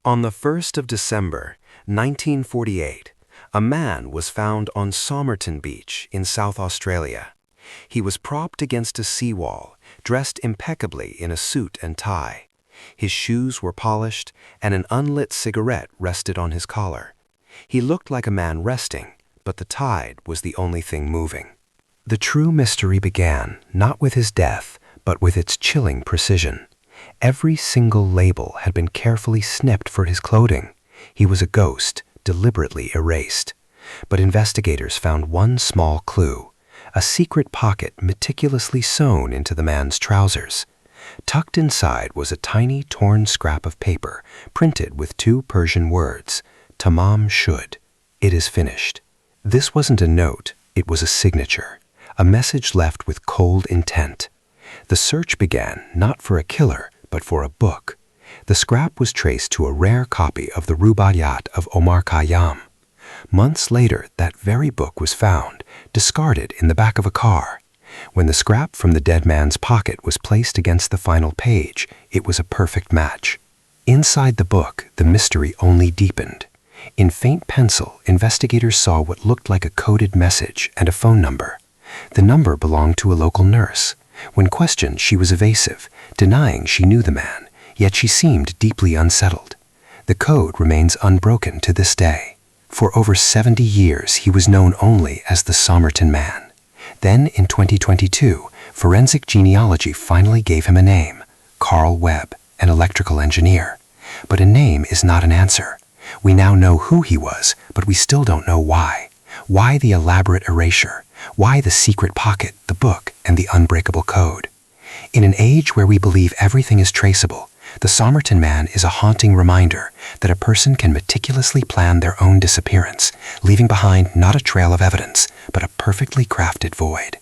On the 1st of December, 1948, a man was found on Somerton Beach in South Australia. He was propped against a seawall, dressed impeccably in a suit and tie. His shoes were polished, and an unlit cigarette rested on his collar. He looked like a man resting, but the tide was the only thing moving. The true mystery began not with his death, but with its chilling precision. Every single label had been carefully snipped for his clothing. He was a ghost, deliberately erased. But investigators found one small clue: a secret pocket meticulously sewn into the man's trousers. Tucked inside was a tiny torn scrap of paper printed with 2 Persian words, Tamam Shud. It is finished. This wasn't a note, it was a signature, a message left with cold intent. The search began not for a killer, but for a book. The scrap was traced to a rare copy of the Rubaiyat of Omar Khayyam. Months later, that very book was found, discarded in the back of a car. When the scrap from the dead man's pocket was placed against the final page, it was a perfect match. Inside the book, the mystery only deepened. In faint pencil, investigators saw what looked like a coded message and a phone number. The number belonged to a local nurse. When questioned, she was evasive, denying she knew the man, yet she seemed deeply unsettled. The code remains unbroken to this day. For over 70 years, he was known only as the Somerton Man. Then, in 2022, forensic genealogy finally gave him a name: Carl Webb, an electrical engineer. But a name is not an answer. We now know who he was, but we still don't know why. Why the elaborate erasure? Why the secret pocket, the book, and the unbreakable code? In an age where we believe everything is traceable, the Somerton Man is a haunting reminder that a person can meticulously plan their own disappearance, leaving behind not a trail of evidence, but a perfectly crafted void.